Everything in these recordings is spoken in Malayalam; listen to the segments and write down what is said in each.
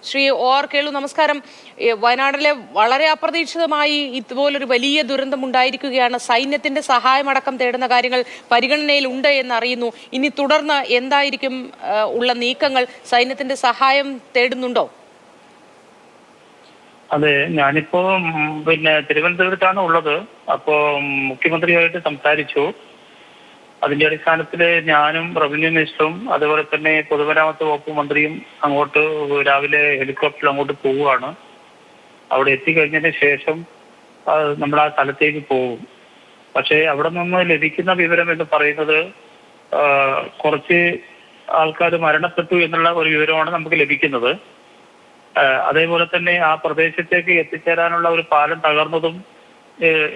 ശ്രീ OR കേളു, നമസ്കാരം. വയനാട്ടിലെ വളരെ അപ്രതീക്ഷിതമായി ഇതുപോലൊരു വലിയ ദുരന്തം ഉണ്ടായിരിക്കുകയാണ്. സൈന്യത്തിന്റെ സഹായമടക്കം തേടുന്ന കാര്യങ്ങൾ പരിഗണനയിൽ ഉണ്ട് എന്നറിയുന്നു. ഇനി തുടർന്ന് എന്തായിരിക്കും ഉള്ള നീക്കങ്ങൾ? സൈന്യത്തിന്റെ സഹായം തേടുന്നുണ്ടോ? അതെ, ഞാനിപ്പോ തിരുവനന്തപുരത്താണ് ഉള്ളത്. അപ്പോ മുഖ്യമന്ത്രിയായിട്ട് സംസാരിച്ചു. അതിന്റെ അടിസ്ഥാനത്തിൽ ഞാനും റവന്യൂ മിനിസ്റ്ററും അതുപോലെ തന്നെ പൊതുമരാമത്ത് വകുപ്പ് മന്ത്രിയും അങ്ങോട്ട് രാവിലെ ഹെലികോപ്റ്ററിൽ അങ്ങോട്ട് പോവുകയാണ്. അവിടെ എത്തിക്കഴിഞ്ഞതിന് ശേഷം നമ്മൾ ആ സ്ഥലത്തേക്ക് പോകും. പക്ഷേ അവിടെ നിന്ന് ലഭിക്കുന്ന വിവരം എന്ന് പറയുന്നത് കുറച്ച് ആൾക്കാർ മരണപ്പെട്ടു എന്നുള്ള ഒരു വിവരമാണ് നമുക്ക് ലഭിക്കുന്നത്. അതേപോലെ തന്നെ ആ പ്രദേശത്തേക്ക് എത്തിച്ചേരാനുള്ള ഒരു പാലം തകർന്നതും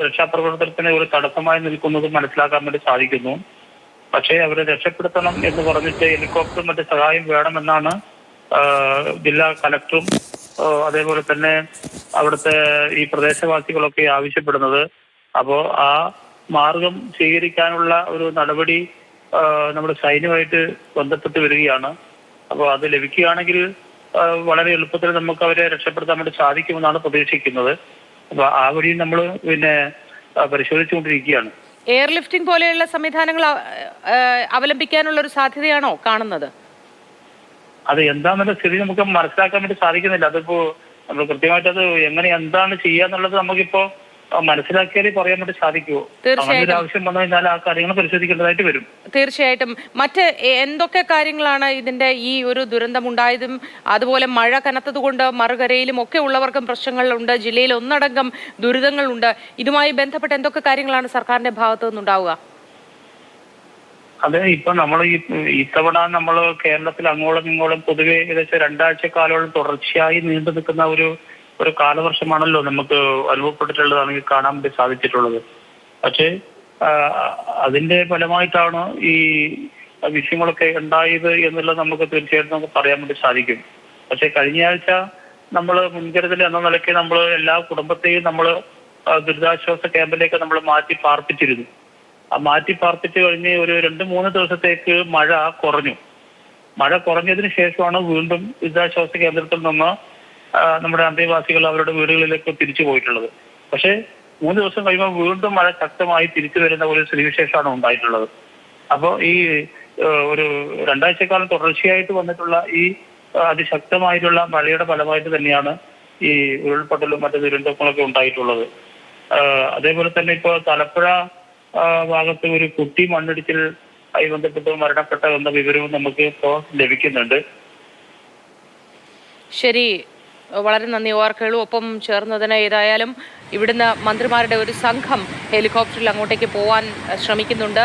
രക്ഷാപ്രവർത്തനത്തിന് ഒരു തടസ്സമായി നിൽക്കുന്നതും മനസ്സിലാക്കാൻ വേണ്ടി സാധിക്കുന്നു. പക്ഷേ അവരെ രക്ഷപ്പെടുത്തണം എന്ന് പറഞ്ഞിട്ട് ഹെലികോപ്റ്ററും മറ്റ് സഹായം വേണമെന്നാണ് ജില്ലാ കലക്ടറും അതേപോലെ തന്നെ അവിടുത്തെ ഈ പ്രദേശവാസികളൊക്കെ ആവശ്യപ്പെടുന്നത്. അപ്പോൾ ആ മാർഗം സ്വീകരിക്കാനുള്ള ഒരു നടപടി നമ്മുടെ സൈന്യമായിട്ട് ബന്ധപ്പെട്ട് വരികയാണ്. അപ്പോൾ അത് ലഭിക്കുകയാണെങ്കിൽ വളരെ എളുപ്പത്തിൽ നമുക്ക് അവരെ രക്ഷപ്പെടുത്താൻ വേണ്ടി സാധിക്കുമെന്നാണ് പ്രതീക്ഷിക്കുന്നത്. അപ്പൊ ആ വഴി നമ്മൾ പരിശോധിച്ചുകൊണ്ടിരിക്കുകയാണ്. എയർലിഫ്റ്റിംഗ് പോലെയുള്ള സംവിധാനങ്ങൾ അവലംബിക്കാനുള്ള ഒരു സാധ്യതയാണോ കാണുന്നത്? അത് എന്താണെന്നുള്ള സ്ഥിതി നമുക്ക് മനസ്സിലാക്കാൻ വേണ്ടി സാധിക്കുന്നില്ല. അതിപ്പോ നമ്മൾ കൃത്യമായിട്ട് അത് എങ്ങനെ എന്താണ് ചെയ്യാന്നുള്ളത് നമുക്കിപ്പോ മനസ്സിലാക്കിയാലേ പറയാൻ വേണ്ടി സാധിക്കുമോ? അങ്ങനെ ആവശ്യം വന്നു കഴിഞ്ഞാൽ ആ കാര്യങ്ങൾ പരിശോധിക്കേണ്ടതായിട്ട് വരും. തീർച്ചയായിട്ടും. മറ്റ് എന്തൊക്കെ കാര്യങ്ങളാണ് ഇതിന്റെ ഈ ഒരു ദുരന്തം ഉണ്ടായതും അതുപോലെ മഴ കനത്തതുകൊണ്ട് മറുകരയിലും ഒക്കെ ഉള്ളവർക്കും പ്രശ്നങ്ങളുണ്ട്, ജില്ലയിൽ ഒന്നടങ്കം ദുരിതങ്ങളുണ്ട്. ഇതുമായി ബന്ധപ്പെട്ട് എന്തൊക്കെ കാര്യങ്ങളാണ് സർക്കാരിന്റെ ഭാഗത്തു നിന്നുണ്ടാവുക? അതെ, ഇപ്പൊ നമ്മൾ ഇത്തവണ നമ്മൾ കേരളത്തിൽ അങ്ങോളം ഇങ്ങോളം പൊതുവെ ഏകദേശം 2 ആഴ്ചക്കാലോളം തുടർച്ചയായി നീണ്ടു നിൽക്കുന്ന ഒരു കാലവർഷമാണല്ലോ നമുക്ക് അനുഭവപ്പെട്ടിട്ടുള്ളതാണെങ്കിൽ കാണാൻ വേണ്ടി സാധിച്ചിട്ടുള്ളത്. പക്ഷേ അതിന്റെ ഫലമായിട്ടാണ് ഈ വിഷയങ്ങളൊക്കെ ഉണ്ടായത് എന്നുള്ളത് നമുക്ക് തീർച്ചയായിട്ടും നമുക്ക് പറയാൻ വേണ്ടി സാധിക്കും. പക്ഷെ കഴിഞ്ഞ ആഴ്ച നമ്മൾ മുൻകരുതൽ എന്ന നിലയ്ക്ക് നമ്മൾ എല്ലാ കുടുംബത്തെയും നമ്മൾ ദുരിതാശ്വാസ ക്യാമ്പിലേക്ക് നമ്മൾ മാറ്റി പാർപ്പിച്ചിരുന്നു. ആ മാറ്റി പാർപ്പിച്ചു കഴിഞ്ഞ് ഒരു 2-3 ദിവസത്തേക്ക് മഴ കുറഞ്ഞു. മഴ കുറഞ്ഞതിന് ശേഷമാണ് വീണ്ടും ദുരിതാശ്വാസ കേന്ദ്രത്തിൽ നിന്ന് നമ്മുടെ അന്തേവാസികൾ അവരുടെ വീടുകളിലേക്ക് തിരിച്ചു പോയിട്ടുള്ളത്. പക്ഷേ 3 ദിവസം കഴിയുമ്പോൾ വീണ്ടും മഴ ശക്തമായി തിരിച്ചു വരുന്ന ഒരു സ്ഥിതിവിശേഷമാണ് ഉണ്ടായിട്ടുള്ളത്. അപ്പോൾ ഈ ഒരു 2 ആഴ്ചക്കാലം തുടർച്ചയായിട്ട് വന്നിട്ടുള്ള ഈ അതിശക്തമായിട്ടുള്ള മഴയുടെ ഫലമായിട്ട് തന്നെയാണ് ഈ ഉരുൾപൊട്ടലും മറ്റു ദുരന്തങ്ങളൊക്കെ ഉണ്ടായിട്ടുള്ളത്. അതേപോലെ തന്നെ ഇപ്പോൾ തലപ്പുഴ ഭാഗത്ത് ഒരു കുട്ടി മണ്ണിടിച്ചിൽ ആയി ബന്ധപ്പെട്ട് മരണപ്പെട്ട എന്ന വിവരവും നമുക്ക് ഇപ്പോൾ ലഭിക്കുന്നുണ്ട്. ശരി, വളരെ നന്ദി OR കേളു. ഒപ്പം ചേർന്നതിന് ഏതായാലും ഇവിടുന്ന് മന്ത്രിമാരുടെ ഒരു സംഘം ഹെലികോപ്റ്ററിൽ അങ്ങോട്ടേക്ക് പോകാൻ ശ്രമിക്കുന്നുണ്ട്.